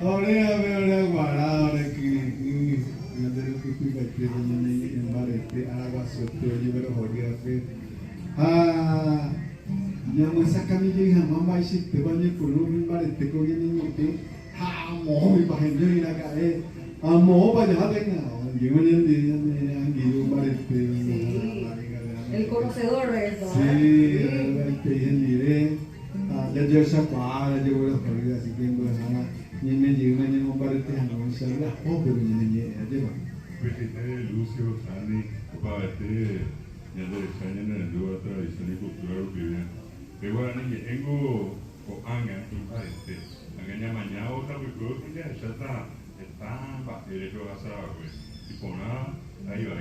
Ahora guardado aquí. No tengo que explicar que en Barete, Araguaso, yo pero jodía que. Yang masa kami jadi hamba masih terbanyak puluh Barete kau jadi ni mau bahan jadi nak mau banyak hal yang gimana yang gitu Barete. El conocedor de eso. Sí, Barete yang dire. Jadi saya parah jadi orang kerja sih kan bersama. Ni mau Barete hamba masih lah. Oh begini aja bang. Presidente Lucio Sani, Barete, ya de España en el lugar tradición y cultural que igual ni tengo o anga en Barete, anga mañana otra porque ya está derecho a saber y por nada ahí va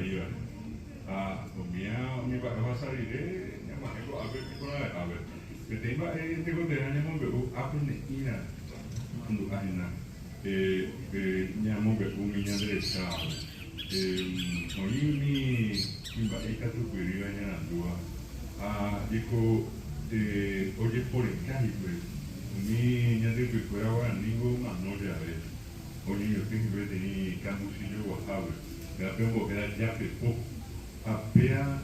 comía mi va a salir ya más tengo a ver por nada a ver que tengo de año me veo a ina cuando ajena llamo que un niño derecha oí mi baita superior en la dua dijo oye por el calle pues mi niña de que fuera ahora ningún no ya ves oye yo tengo que tener camusillo guajado ya tengo que dar ya pepo apea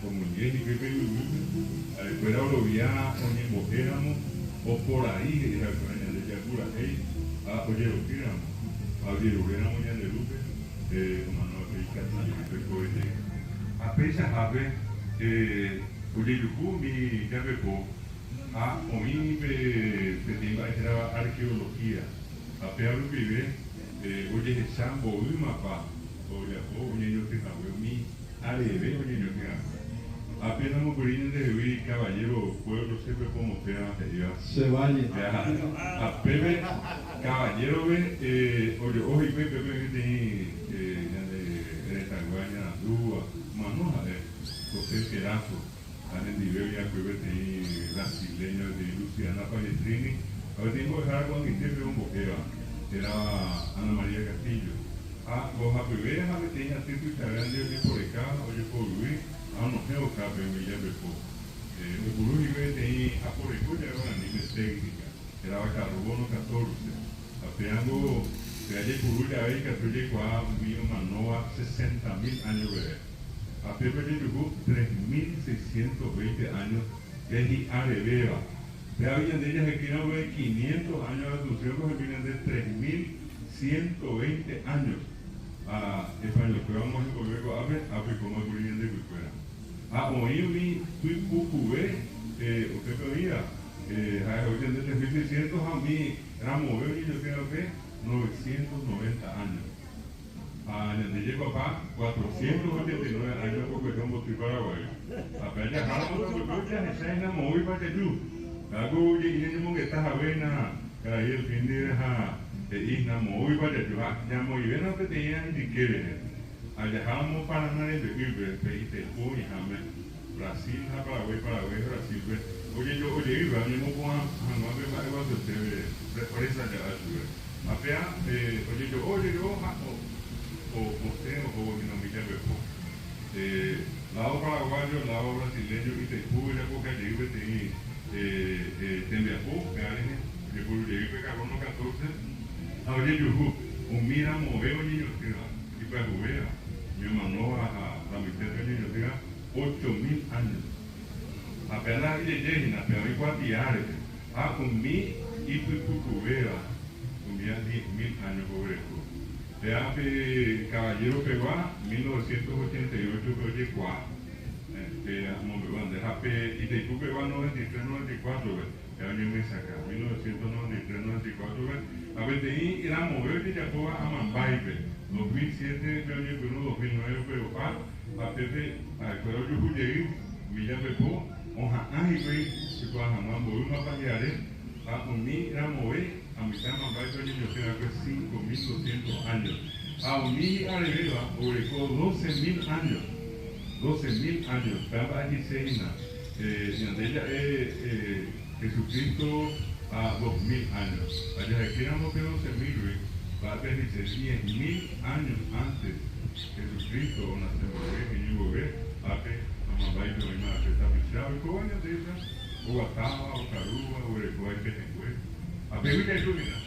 como el que fuera lo vía oye mojéramos o por ahí era con la de Yagura oye lo tiramos oye lo hubiéramos ya de Lupe a pesar de oye yo mi ya veo oí pedimos era arqueología a peor vive oye el sambo y mapa oye yo te hago mi arebe oye yo te hago apenas me ponen de vivir caballero pueblo siempre como sea Se vaya. A Pepe caballero ve oye Pepe de Tanguaña Lua Manoja José Querazo en Liberia Pepe brasileño de Luciana Palestrini ahora tengo que dejar con este un boquera era Ana María Castillo los Pepe déjame tener atento y saber de por acá oye por Luis no sé o cabe mi ya Pepo el gurú iba de por el cuya era una niña técnica era carbono 14 apeando que hay gurú ya hay que llegó a vivir una nueva 60.000 años de a Pepe llegó 3.620 años que es arevera pero había de ellas que no ve 500 años de asunción que vienen de 3.120 años a español que vamos a volver a ver cómo es de cultura oí mi fui cucubé usted podía hoy en 3.600 a mí era mover y yo creo que 990 años donde llegó papá 489 años porque somos Paraguay apenas dejamos la esa es la moví para que tú hago y que estás a ver ahí el fin de isna moví para que tú ya moví ven a que te llegan y quieren dejamos para nadie de Iber, Brasil, Paraguay, Brasil. Oye, yo iba, yo no puedo jamás ver más de ustedes, presa de la ciudad. Apea, oye, yo, o usted, o no me llame, lado paraguayo, lado brasileño, y te pude la boca de Iber, te enviapó, de Iber, carbono 14. Oye, yo, un mira, moveo, niño, y para jugar. Mi hermano a mi teta niño tenga 8.000 años. Apenas llegué, apenas igual diario. Con mi y tu cucubera, con mi 10.000 años por esto. De caballero peruano, 1988 que llegó y te cupe va 93-94, el año me saca, 1993-94, a ver, de ahí era mover de Yacoba a Mambay, 2007, 2009, pero a Pepe, a Cuero yo jugué, Villa Pepo, Oja Ángel, que pueda jamás mover una pañales, a unir era mover, a mitad de Mambay, yo creo que 5.200 años. A unir a Rivera, ubicó 12.000 años. 12.000 años, estaba allí Seina, donde ella Jesucristo a 2.000 años. Allá aquí éramos que 12.000, va a tener 10.000 años antes Jesucristo nació en Yugové, hace a mamá y a mi madre, está pisado, y cómo años de esas, o Guataba, o Caruba, o Erecuay, que se fue. A pedir que ilumina,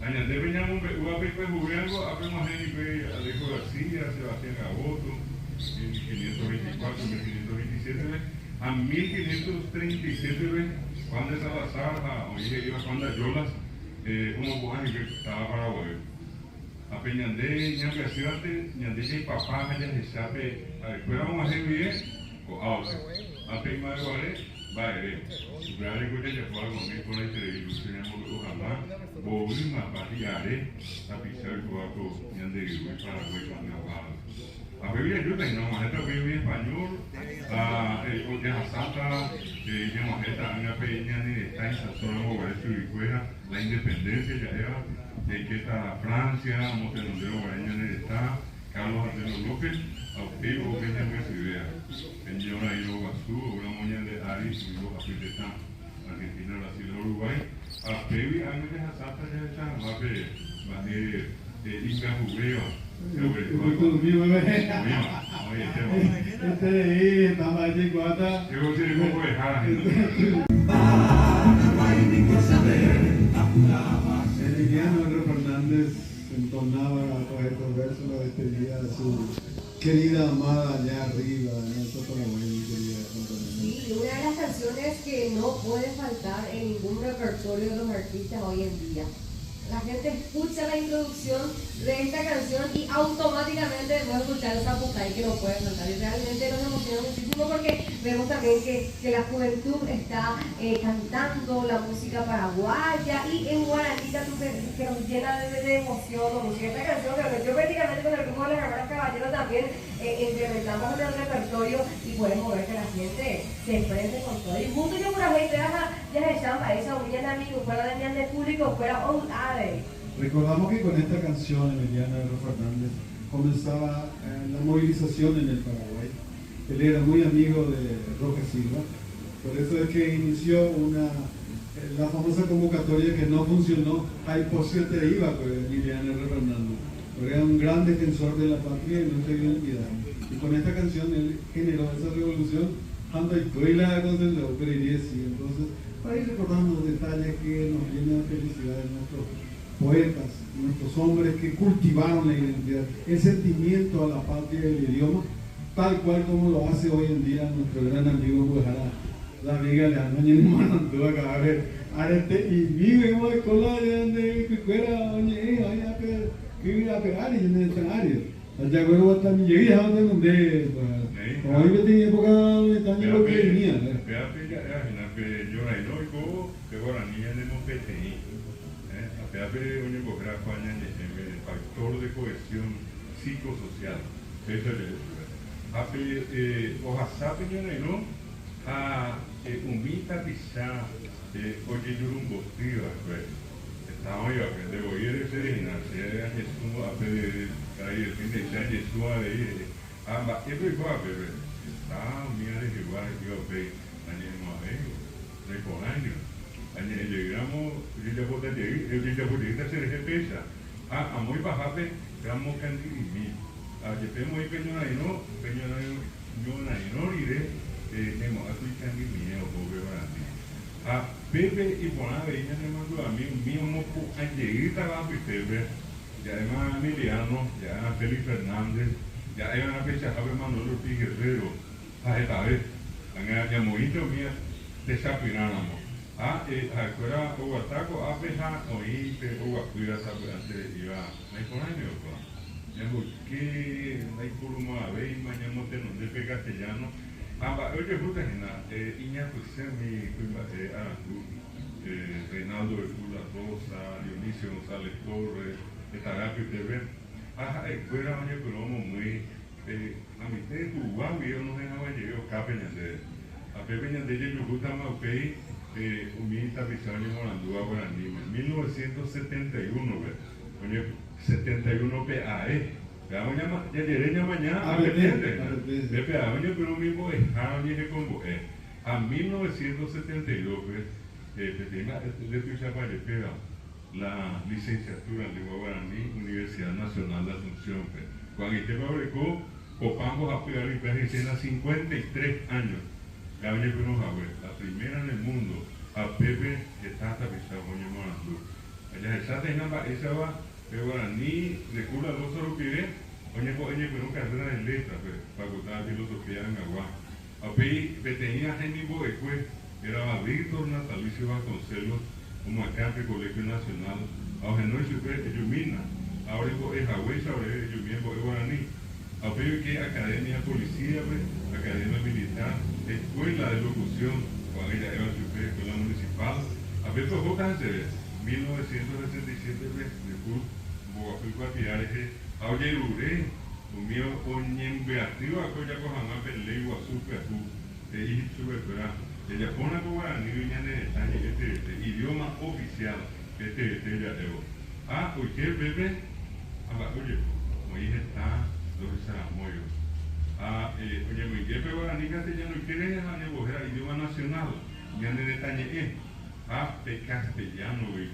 Añade veníamos UAPP jugando, abrimos Alejo García, Sebastián Gaboto, 1524, 1527, a 1537, cuando Salazar, oye, iba cuando Yolas, uno buena que estaba paraguayo. A Peñandé, Ñambe Aciante, Ñandé y Papá, allá se sabe, fuera vamos a hacer bien, o auto. A Peña de Guaré, Baile. Real escucha ya fue algo muy por la televisión, ojalá, volvimos a patiare, a pisar el cuarto, Ñandé y Paraguay con la bala. A Biblia yo tengo una majeta Biblia español, a Santa, ya majeta, una peña ni está en Sazón, la independencia ya era. De que está Francia, Montenegro, Guaraña está, Carlos Arturo López, Auteo, Benjamin Rivera, Señora Hilo Guazú, una moña de Aris, Hilo Apiteta, Argentina, Brasil, Uruguay, a Pevi, a mí de Hazata ya está, va de Inca Jubreo, este ahí, estamos allí, guata. Yo sé cómo dejar, Emiliano R. Fernández entonaba todos estos versos la despedida de su querida amada allá arriba, en el Paraguay, querida Antonella. Sí, una de las canciones que no puede faltar en ningún repertorio de los artistas hoy en día. La gente escucha la introducción de esta canción y automáticamente puede escuchar esa Zapucay que no puede cantar. Y realmente nos emociona muchísimo porque vemos también que la juventud está cantando la música paraguaya y en guaranita que nos llena de emoción o música. Esta canción que yo prácticamente con el grupo de las hermanas Caballero también implementamos en el repertorio y podemos ver que la gente se prende con todo. Y mucho yo por la gente ya se llama esa unidad de amigos, fuera de público, fuera Recordamos que con esta canción, Emiliano R. Fernández, comenzaba la movilización en el Paraguay. Él era muy amigo de Roque Silva, por eso es que inició la famosa convocatoria que no funcionó, hay posible iba con Emiliano R. Fernández, porque era un gran defensor de la patria y nuestra identidad. Y con esta canción él generó esa revolución, anda y la cosa de la ópera y así. Entonces, hoy recordamos los detalles que nos llenan de felicidad de nuestros poetas, nuestros hombres que cultivaron la identidad, el sentimiento a la patria y el idioma, tal cual como lo hace hoy en día nuestro gran amigo Guajara, la amiga de Anoña Manantúa, a ver, arete y vive muy con la de que fuera, oye, allá que vive a pegar y en el escenario. Allá bueno hasta mi llegué a donde hoy me tenía época de también lo que venía. Yo la inoico, que ahora niña de Montetegui. Apeape un ecografo el factor de cohesión psicosocial. Eso es eso. Ape ojasape no a umita pisá oye yurumbo triba pues. Estamos yo que de voy a ser se a Jesús ape de caer el fin de semana Jesús a de amba eso es igual pero está mira de igual yo ve año de por año. Llegamos, yo ya podía hacer ese pesa. A muy bajate, estamos candidimi. A que tengo ahí peñona y no iré, hemos aquí candidimi o pobre grande. A Pepe y Bonave, ella me mandó a mí, mismo angelita va a Pepe, ya además Emiliano, ya Félix Fernández, ya hay una fecha, Javier Manolo Guerrero, a esta vez, ya muy mía, desapináramos. Afuera o ataco a peja o ir o afuera antes iba no por año ya porque no hay por un ave y mañana de pe castellano oye fruta gena iña pues mi Reinaldo de Pula Rosa Dionisio González Torres Etarapi TV fuera año pero muy a mi te Uruguay yo no dejaba llegar capeñas a pepeñas de ellos me gusta más que Humita Pizarro Morandúa Guaraní, en 1971, oye, 71 PAE. Ya llegué mañana, a de PAE, pero mismo es a 1972, de Tuchapa le pega la licenciatura de Guaraní, Universidad Nacional de Asunción. Cuando este fabricó, Copambos a pegar y pegar 53 años. La primera en el mundo, a Pepe está Pizarro Morandú. allá esa tenga esa va de guaraní de cura dos solo pide oye pero carrera de letras para contar filosofía en agua api tenía Génibo Ecue era Víctor Natalicio Vasconcelos como acá en el Colegio Nacional ahora no es super Yumina ahora es Hawái ahora es Yumina guaraní api que academia policía academia militar escuela de locución cuando ella era super escuela municipal api pues vos se 1967 de Cuba, Bogotá, Guapiaje, Auye Lure, Umio Oñen Beatriz, Acoya Cojama, Pelé, Guazú, Peacú, Egipto, Beperá, el Japón, Guaraní, Viña de este idioma oficial, ya debo. Oye, bebé, oye, como dije, está, los Saramoyo. Oye, muy bien, pero Guaraní, castellano, y quiere idioma nacional, ya de detalle, de castellano el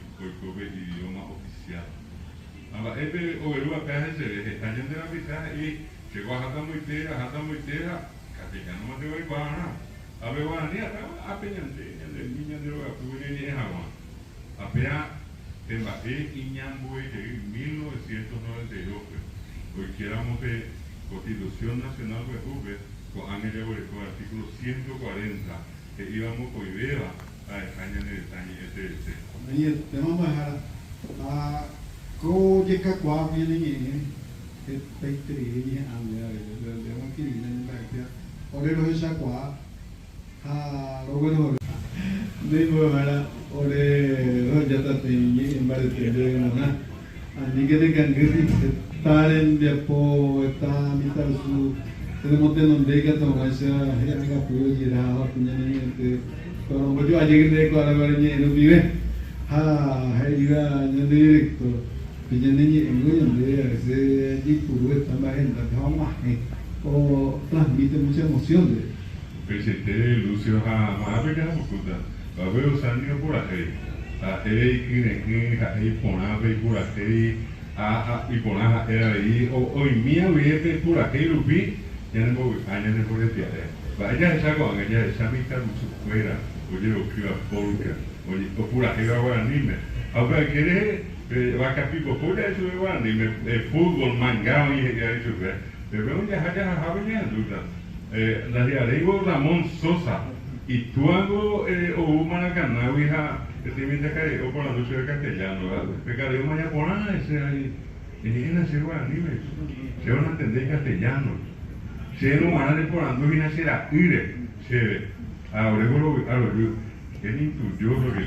idioma oficial. Ahora, Oberúa PHC, está yendo de la pizarra y llegó a Jata Moitera, castellano más de Guayguana, a Guaraní, a Peñante, el niño de la Pública y Agua. A Pea, en Baé, Iñamboe, que en 1992, hoy quieramos de Constitución Nacional de Uber, con Ángel con el artículo 140, que íbamos con Ibera. España en el detalle Ahí tenemos a Coyeca Cuami en el Peitri, de Maquina en la Pia, Orero de Chacua, a Roberto, de Guevara, Orero Yatate, en Barete de Granada, a Nigue de Cangri, Taren de Apo, está mitad su, tenemos de donde que tomar esa, ya puedo llegar a la puñalete. Kalau baju aja kita kalau barangnya itu biar, hari juga yang director, pinjamnya enggak yang dia, se di puru tambahin tak tahu mah, transmite mucha emoción de. Presidente Lucio Mahavira Mukuta, veo sanio por ahí, ahí ponave por ahí, y ponava era ahí, hoy mía vive por ahí lupi, ya no voy a decir, vaya esa cosa, ya esa mitad mucho fuera. Oye, o que a polka, oye, o pura jeva guaraní, ahora quiere vaca pico, por eso de guaraní, fútbol, mangao y ya eso, pero ya ya duda. La de Arego Ramón Sosa, y tú hago o Maracaná, hija, que te invita a o por la noche de castellano, pecaré un mañana por ese ahí, y nacer guaraní, se van a entender castellano, se no van a deporando y nacer a ire, se ahora él intuyó lo que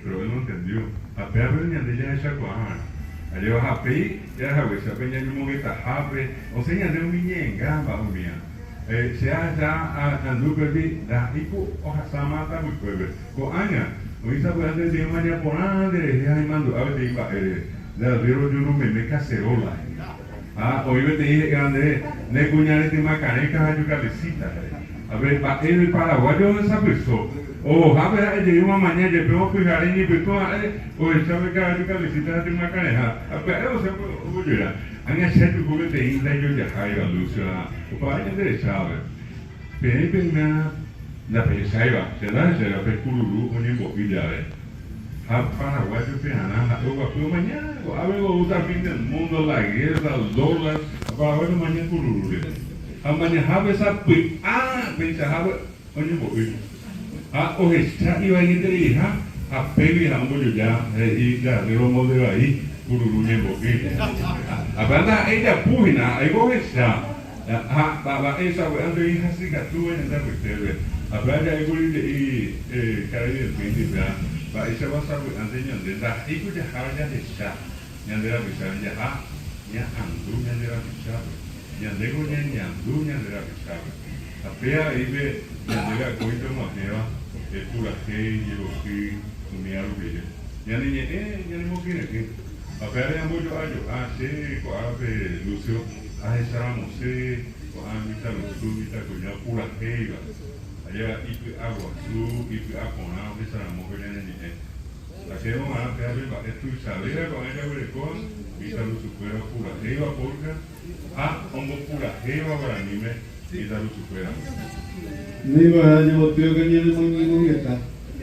pero él no entendió. A peor venía de ella esa cuajana. Allá vas a pedir, ya sabes, se peña el monte tajape, o sea, de un niñenga, bajo mía. Se ha andado perdi, da hipo o hasamata muy pueblo. Con aña, hoy se puede decir mañana por ande, ya hay mando, a ver, iba, la río yo no me cacerola. Hoy te dije que ande, ne cuñare te macaneca, yo calecita. A ver, el paraguayo desapareció. O a ver, de una mañana, yo tengo que fijar en mi persona, o el sabe que hay que necesitar de una caneja. A ver, o sea, oye, han hecho tu juguete de Inda y yo ya caiga, Lucio, o para allá de Chávez. Pero la pesaiba, se da el percururu, un embopilla, a paraguayo, peana, o mañana, a ver, o también del mundo, la guerra, el dólar, paraguayo mañana cururu. Mañana esa pensaba, oye, o está iba a ir de hija, a pedir a un ya, y ya, de los modelos ahí, cururuña boquilla. A verdad, ella pugna, ahí vos está, esa, ando hija, si que tú en la cuestión, a verdad, ahí voy y cae del fin de va, esa va a saber, antes de la, y pues ya de esa, ya de la pisar, ya andú, ya de la pisar. Yandego ñanduña de la pisada. A pea ibe yandega coito mapea, pura que llevo que unía lo que ya ni ya ni moquine que. A pea ya mucho ayo, sí, coape Lucio, esa mose, coamita Lucio, coña pura que iba. Allá ibe agua azul, ibe aconado, esa mujer ya ni la que vamos a pegar arriba, esto y saber con ella huelecón, y salud supera pura jeva porca, como pura jeva para mí y salud supera. No iba a año, tío, que ni el muy está.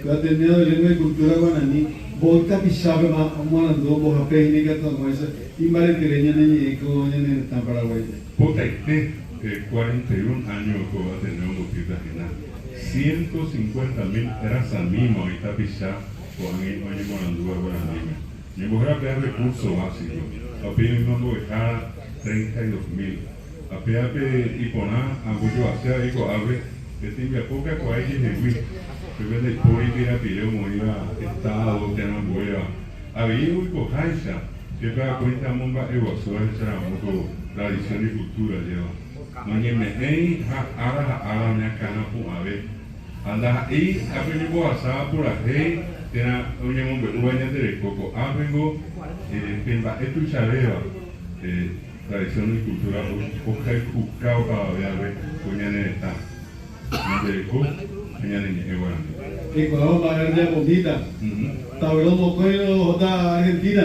Lo ha tenido lengua y cultura guaraní. volta pichaba mandó vos a pedir que todo eso y maretereña ni con en el Paraguay. Potaite, 41 años que va a tener un botita final. 150.000 razas mismo ahorita pisar con el oye con andúa con anime. Mi mujer a pedir recursos básicos. A pedir mi mambo dejara 32.000. A pedir y poner a mucho hacia ahí con ave. Este me poca con ahí de wii. Que vende por ahí que era pidió moira estado que no vuela. Había un cojaisa. Que cada cuenta momba evacuar será mucho tradición y cultura lleva. No me ahora me acana por ave. Anda ahí, a venir asada por ahí, tiene un hombre, un baño de coco, vengo, pimba, esto chaveva, tradición y cultura, oja y cucao para ver, coñane está, de coco, coñane igual. Y cuando va a ver la bonita, tablón mocoino, otra Argentina.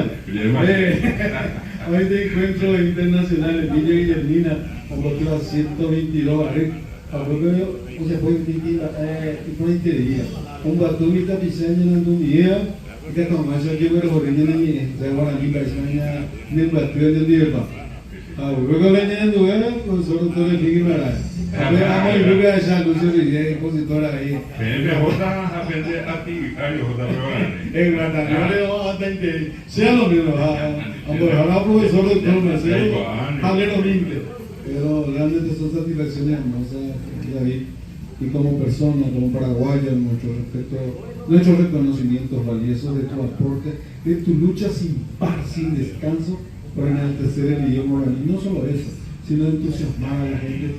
Hoy te encuentro internacional en Villa Guillermina, con otras 122 barriles. O sea, fue un día. Un batumita pisaña en un día, que tomás aquí pero por ella ni se va a ni pisaña ni batué de día. Luego venía en duela con solo todo el día para. A ver, vamos y luego esa luz de compositora ahí. Me jota a aprender a ti, ay, jota En verdad, yo le doy hasta que sea lo mismo. Ahora profesor de todo me sé, hable lo mismo. Pero realmente son satisfacciones hermosas, David, y como persona, como paraguaya, nuestros reconocimientos valiosos de tu aporte, de tu lucha sin par, sin descanso, para enaltecer el idioma guaraní. No solo eso, sino entusiasmar a la gente.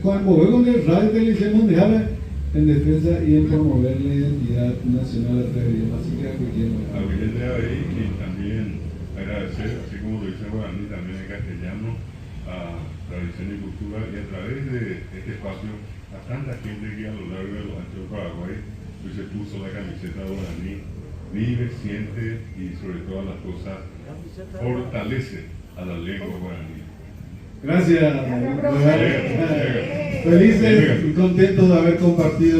Cuando con el radio y televisión mundial en defensa y en promover la identidad nacional a través de idiomas. Así que ahí y también agradecer, así como lo dice Guaraní, también en castellano, a tradición y cultura, y a través de este espacio a tanta gente que a lo largo de los anchos de Paraguay pues se puso la camiseta guaraní, vive, siente y sobre todas las cosas fortalece a la lengua guaraní. Gracias. Felices y contentos de haber compartido.